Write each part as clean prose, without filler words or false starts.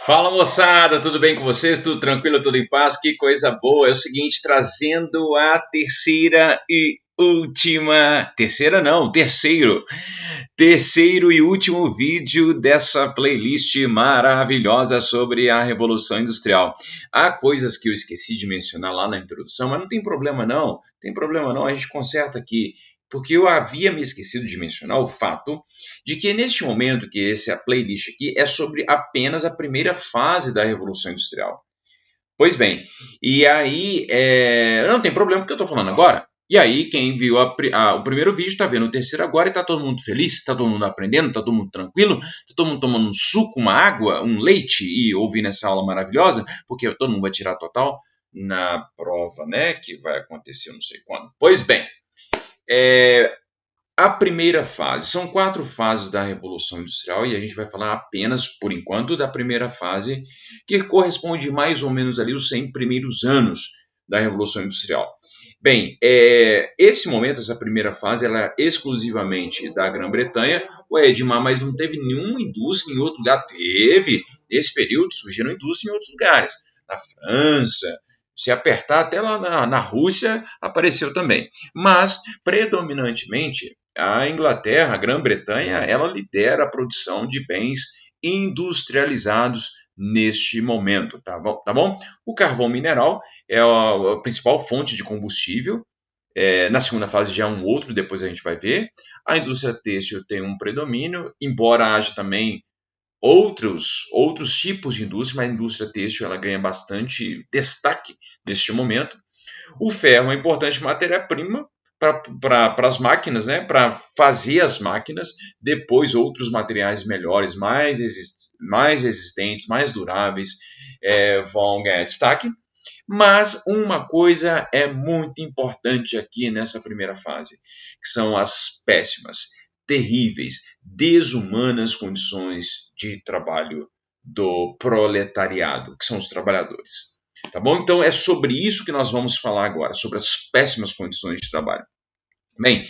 Fala moçada, tudo bem com vocês? Tudo tranquilo, tudo em paz? Que coisa boa! É o seguinte, trazendo a terceira e última. Terceira não, terceiro. Terceiro e último vídeo dessa playlist maravilhosa sobre a Revolução Industrial. Há coisas que eu esqueci de mencionar lá na introdução, mas não tem problema não. Tem problema não, a gente conserta aqui. Porque eu havia me esquecido de mencionar o fato de que neste momento, que essa playlist aqui é sobre apenas a primeira fase da Revolução Industrial. Pois bem, e aí não tem problema porque eu estou falando agora. E aí, quem viu o primeiro vídeo está vendo o terceiro agora e está todo mundo feliz, está todo mundo aprendendo, está todo mundo tranquilo, está todo mundo tomando um suco, uma água, um leite e ouvindo essa aula maravilhosa, porque todo mundo vai tirar total na prova, né? Que vai acontecer não sei quando. Pois bem, é, a primeira fase, são 4 fases da Revolução Industrial e a gente vai falar apenas, por enquanto, da primeira fase, que corresponde mais ou menos ali os 100 primeiros anos da Revolução Industrial. Bem, esse momento, essa primeira fase, ela é exclusivamente da Grã-Bretanha. Ué, Edmar, mas não teve nenhuma indústria em outro lugar? Teve. Nesse período surgiram indústrias em outros lugares. Na França, se apertar até lá na Rússia, apareceu também. Mas, predominantemente, a Inglaterra, a Grã-Bretanha, ela lidera a produção de bens industrializados neste momento, tá bom? Tá bom? O carvão mineral é a principal fonte de combustível. Na segunda fase já é um outro, depois a gente vai ver. A indústria têxtil tem um predomínio, embora haja também outros tipos de indústria, mas a indústria têxtil ela ganha bastante destaque neste momento. O ferro é uma importante matéria-prima para as máquinas, né? Para fazer as máquinas, depois outros materiais melhores, mais resistentes, mais duráveis, vão ganhar destaque. Mas uma coisa é muito importante aqui nessa primeira fase, que são as péssimas, terríveis, desumanas condições de trabalho do proletariado, que são os trabalhadores. Tá bom? Então é sobre isso que nós vamos falar agora, sobre as péssimas condições de trabalho. Bem,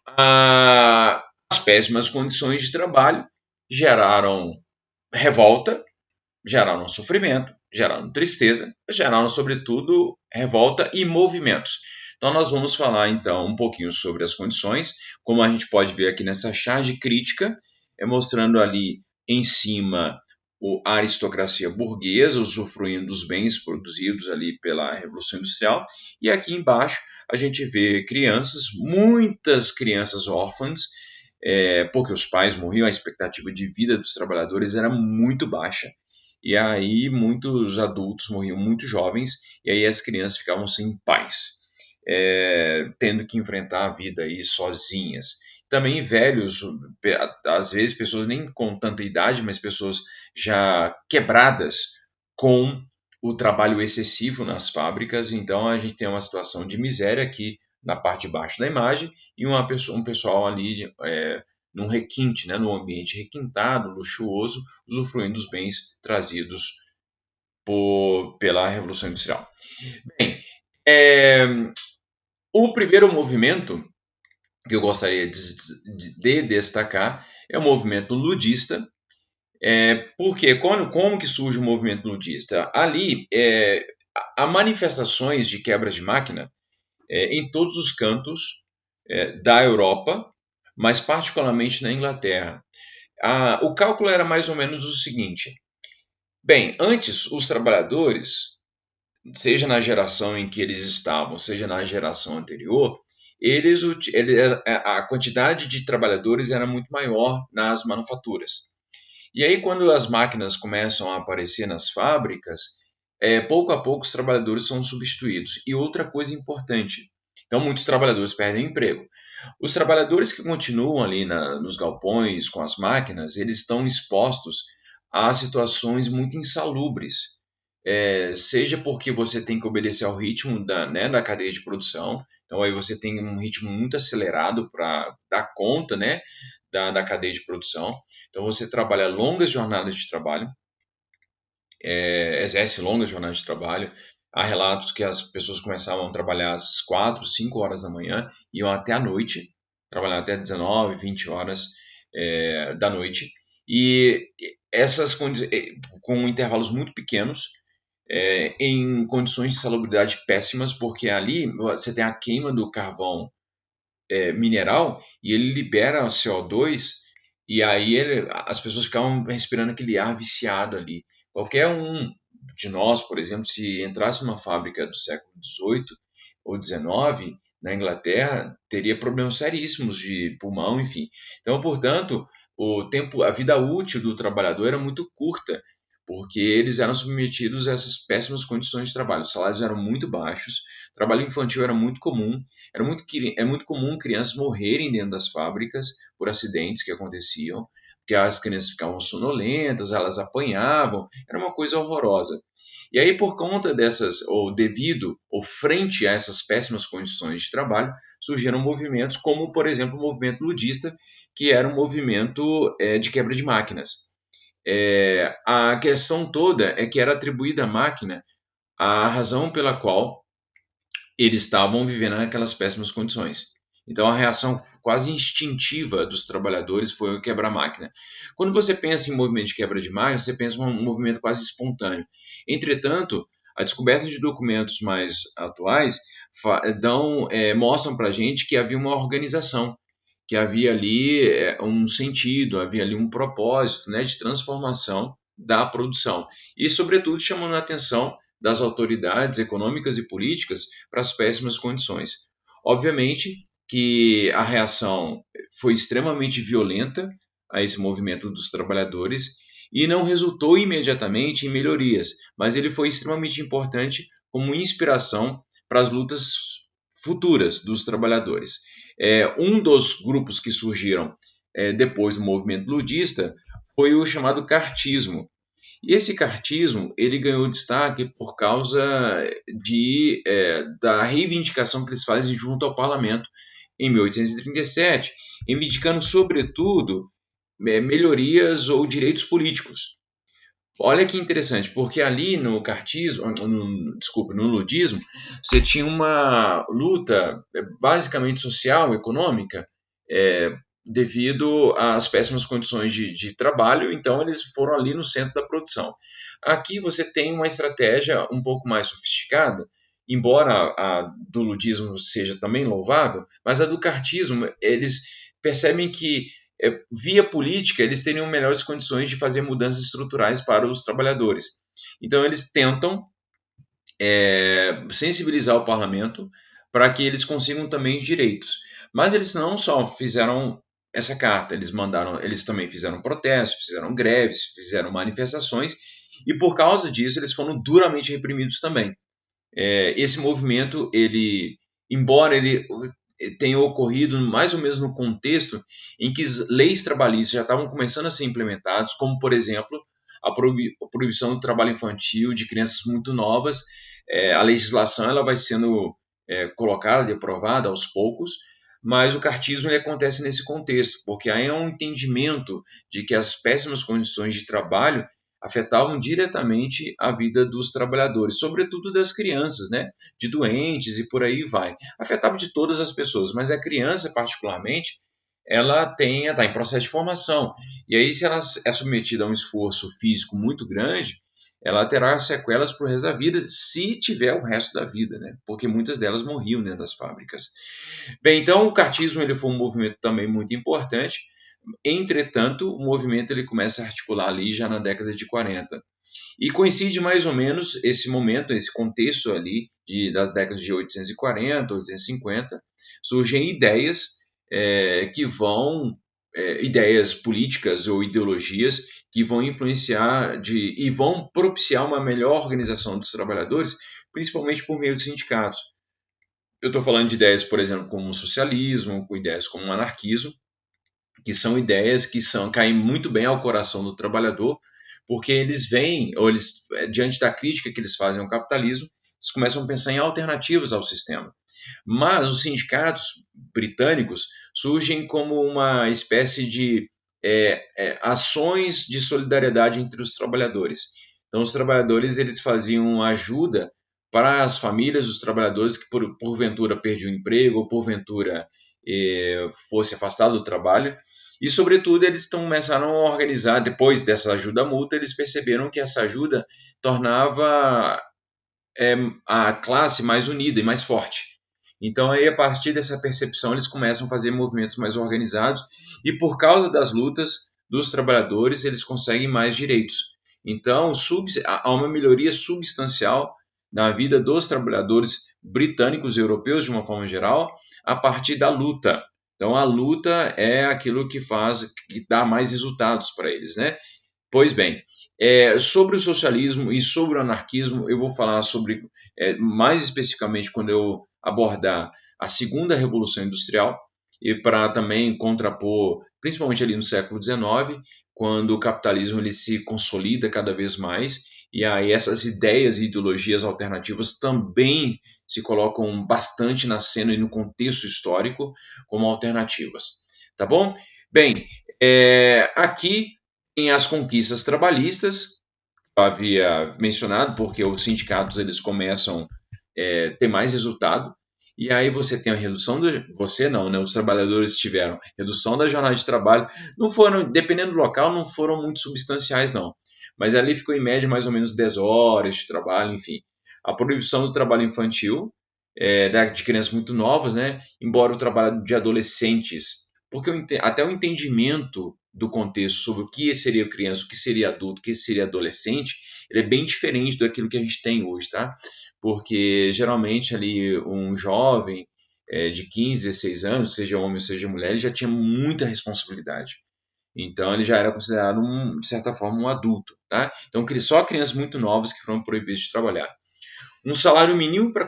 as péssimas condições de trabalho geraram revolta, geraram sofrimento, geraram tristeza, geraram, sobretudo, revolta e movimentos. Então, nós vamos falar, então, um pouquinho sobre as condições, como a gente pode ver aqui nessa charge crítica, mostrando ali em cima a aristocracia burguesa usufruindo dos bens produzidos ali pela Revolução Industrial, e aqui embaixo a gente vê crianças, muitas crianças órfãs, porque os pais morriam, a expectativa de vida dos trabalhadores era muito baixa. E aí muitos adultos morriam muito jovens e aí as crianças ficavam sem pais, tendo que enfrentar a vida aí sozinhas. Também velhos, às vezes pessoas nem com tanta idade, mas pessoas já quebradas com o trabalho excessivo nas fábricas. Então a gente tem uma situação de miséria aqui na parte de baixo da imagem e um pessoal ali num requinte, né, num ambiente requintado, luxuoso, usufruindo dos bens trazidos pela Revolução Industrial. Bem, o primeiro movimento que eu gostaria de destacar é o movimento ludista. Porque como que surge o movimento ludista? Ali há manifestações de quebra de máquina em todos os cantos da Europa, mas particularmente na Inglaterra. O cálculo era mais ou menos o seguinte: bem, antes os trabalhadores, seja na geração em que eles estavam, seja na geração anterior, a quantidade de trabalhadores era muito maior nas manufaturas. E aí, quando as máquinas começam a aparecer nas fábricas, pouco a pouco os trabalhadores são substituídos. E outra coisa importante, então muitos trabalhadores perdem o emprego. Os trabalhadores que continuam ali nos galpões com as máquinas, eles estão expostos a situações muito insalubres. Seja porque você tem que obedecer ao ritmo da cadeia de produção, então aí você tem um ritmo muito acelerado para dar conta, né, da cadeia de produção. Então você trabalha longas jornadas de trabalho, exerce longas jornadas de trabalho. Há relatos que as pessoas começavam a trabalhar às 4, 5 horas da manhã, iam até a noite, trabalhar até 19, 20 horas da noite. E essas com intervalos muito pequenos, em condições de salubridade péssimas, porque ali você tem a queima do carvão mineral e ele libera o CO2 e aí as pessoas ficavam respirando aquele ar viciado ali. Qualquer um de nós, por exemplo, se entrasse numa fábrica do século XVIII ou XIX na Inglaterra, teria problemas seríssimos de pulmão, enfim. Então, portanto, a vida útil do trabalhador era muito curta, porque eles eram submetidos a essas péssimas condições de trabalho. Os salários eram muito baixos, o trabalho infantil era muito comum, é muito comum crianças morrerem dentro das fábricas por acidentes que aconteciam, porque as crianças ficavam sonolentas, elas apanhavam, era uma coisa horrorosa. E aí, por conta dessas, ou devido, ou frente a essas péssimas condições de trabalho, surgiram movimentos como, por exemplo, o movimento ludista, que era um movimento de quebra de máquinas. A questão toda é que era atribuída à máquina a razão pela qual eles estavam vivendo naquelas péssimas condições. Então a reação quase instintiva dos trabalhadores foi o quebra-máquina. Quando você pensa em movimento de quebra de máquina, você pensa em um movimento quase espontâneo. Entretanto, a descoberta de documentos mais atuais mostram para a gente que havia uma organização, que havia ali um sentido, havia ali um propósito, né, de transformação da produção. E, sobretudo, chamando a atenção das autoridades econômicas e políticas para as péssimas condições. Obviamente que a reação foi extremamente violenta a esse movimento dos trabalhadores e não resultou imediatamente em melhorias, mas ele foi extremamente importante como inspiração para as lutas futuras dos trabalhadores. Um dos grupos que surgiram depois do movimento ludista foi o chamado cartismo. E esse cartismo ele ganhou destaque por causa da reivindicação que eles fazem junto ao parlamento em 1837, reivindicando sobretudo melhorias ou direitos políticos. Olha que interessante, porque ali no cartismo, no ludismo, você tinha uma luta basicamente social, econômica, é, devido às péssimas condições de trabalho, então eles foram ali no centro da produção. Aqui você tem uma estratégia um pouco mais sofisticada, embora a do ludismo seja também louvável, mas a do cartismo, eles percebem que via política, eles teriam melhores condições de fazer mudanças estruturais para os trabalhadores. Então, eles tentam sensibilizar o parlamento para que eles consigam também direitos. Mas eles não só fizeram essa carta, eles também fizeram protestos, fizeram greves, fizeram manifestações, e por causa disso eles foram duramente reprimidos também. Esse movimento, embora ele tenha ocorrido mais ou menos no contexto em que leis trabalhistas já estavam começando a ser implementadas, como, por exemplo, a proibição do trabalho infantil de crianças muito novas. A legislação ela vai sendo colocada e aprovada aos poucos, mas o cartismo ele acontece nesse contexto, porque aí é um entendimento de que as péssimas condições de trabalho afetavam diretamente a vida dos trabalhadores, sobretudo das crianças, né? De doentes e por aí vai. Afetava de todas as pessoas, mas a criança, particularmente, ela está em processo de formação. E aí, se ela é submetida a um esforço físico muito grande, ela terá sequelas para o resto da vida, se tiver o resto da vida, né? Porque muitas delas morriam dentro das fábricas. Bem, então o cartismo ele foi um movimento também muito importante. Entretanto, o movimento ele começa a articular ali já na década de 40. E coincide mais ou menos esse momento, esse contexto ali das décadas de 840, 850, surgem ideias ideias políticas ou ideologias que vão influenciar e vão propiciar uma melhor organização dos trabalhadores, principalmente por meio de sindicatos. Eu estou falando de ideias, por exemplo, como o socialismo, com ideias como o anarquismo, que são ideias que caem muito bem ao coração do trabalhador, porque eles veem, ou eles, diante da crítica que eles fazem ao capitalismo, eles começam a pensar em alternativas ao sistema. Mas os sindicatos britânicos surgem como uma espécie de ações de solidariedade entre os trabalhadores. Então, os trabalhadores eles faziam ajuda para as famílias dos trabalhadores que porventura perdiam o emprego ou porventura fosse afastado do trabalho, E, sobretudo, eles começaram a organizar, depois dessa ajuda mútua, eles perceberam que essa ajuda tornava a classe mais unida e mais forte. Então, aí, a partir dessa percepção, eles começam a fazer movimentos mais organizados e, por causa das lutas dos trabalhadores, eles conseguem mais direitos. Então, há uma melhoria substancial na vida dos trabalhadores britânicos e europeus, de uma forma geral, a partir da luta. Então, a luta é aquilo que dá mais resultados para eles, né? Pois bem, sobre o socialismo e sobre o anarquismo, eu vou falar sobre, mais especificamente, quando eu abordar a segunda revolução industrial, e para também contrapor, principalmente ali no século XIX, quando o capitalismo ele se consolida cada vez mais, e aí essas ideias e ideologias alternativas também se colocam bastante na cena e no contexto histórico como alternativas. Tá bom? Bem, aqui tem as conquistas trabalhistas, eu havia mencionado, porque os sindicatos eles começam a ter mais resultado, e aí você tem a redução você não, né? Os trabalhadores tiveram redução da jornada de trabalho, não foram, dependendo do local, não foram muito substanciais não, mas ali ficou em média mais ou menos 10 horas de trabalho, enfim. A proibição do trabalho infantil, de crianças muito novas, né? Embora o trabalho de adolescentes, porque até o entendimento do contexto sobre o que seria criança, o que seria adulto, o que seria adolescente, ele é bem diferente daquilo que a gente tem hoje, tá? Porque geralmente ali um jovem de 15, 16 anos, seja homem ou seja mulher, ele já tinha muita responsabilidade. Então ele já era considerado, de certa forma, um adulto, tá? Então só crianças muito novas que foram proibidas de trabalhar. Um salário mínimo para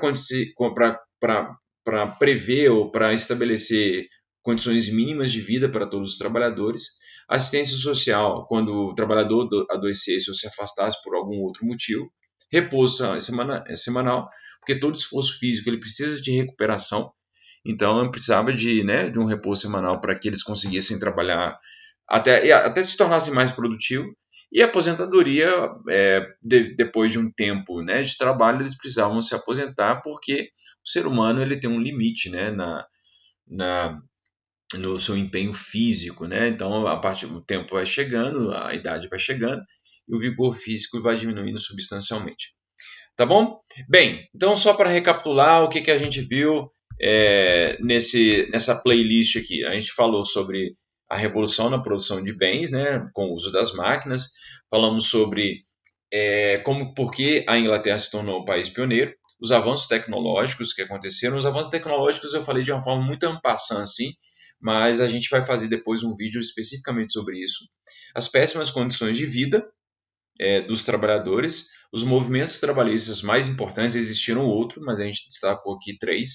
prever ou para estabelecer condições mínimas de vida para todos os trabalhadores, assistência social quando o trabalhador adoecesse ou se afastasse por algum outro motivo, repouso semanal, porque todo esforço físico ele precisa de recuperação, então eu precisava de um repouso semanal para que eles conseguissem trabalhar até se tornassem mais produtivos. E a aposentadoria, depois de um tempo, né, de trabalho, eles precisavam se aposentar porque o ser humano ele tem um limite, né, na, no seu empenho físico, né? Então, a partir do tempo vai chegando, a idade vai chegando e o vigor físico vai diminuindo substancialmente. Tá bom? Bem, então só para recapitular o que a gente viu nessa playlist aqui. A gente falou sobre a revolução na produção de bens, né, com o uso das máquinas. Falamos sobre por que a Inglaterra se tornou um país pioneiro, os avanços tecnológicos que aconteceram. Os avanços tecnológicos eu falei de uma forma muito en passant, assim, mas a gente vai fazer depois um vídeo especificamente sobre isso. As péssimas condições de vida dos trabalhadores, os movimentos trabalhistas mais importantes, existiram outros, mas a gente destacou aqui 3,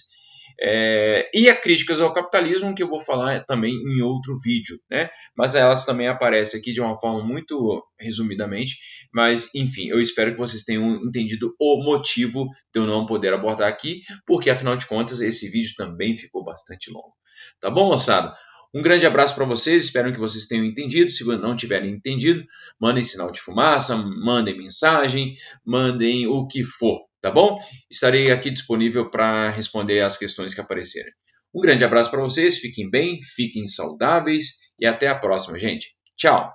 e a críticas ao capitalismo, que eu vou falar também em outro vídeo, né? Mas elas também aparecem aqui de uma forma muito resumidamente, mas enfim, eu espero que vocês tenham entendido o motivo de eu não poder abordar aqui, porque afinal de contas esse vídeo também ficou bastante longo. Tá bom, moçada? Um grande abraço para vocês, espero que vocês tenham entendido. Se não tiverem entendido, mandem sinal de fumaça, mandem mensagem, mandem o que for, tá bom? Estarei aqui disponível para responder as questões que aparecerem. Um grande abraço para vocês, fiquem bem, fiquem saudáveis e até a próxima, gente. Tchau!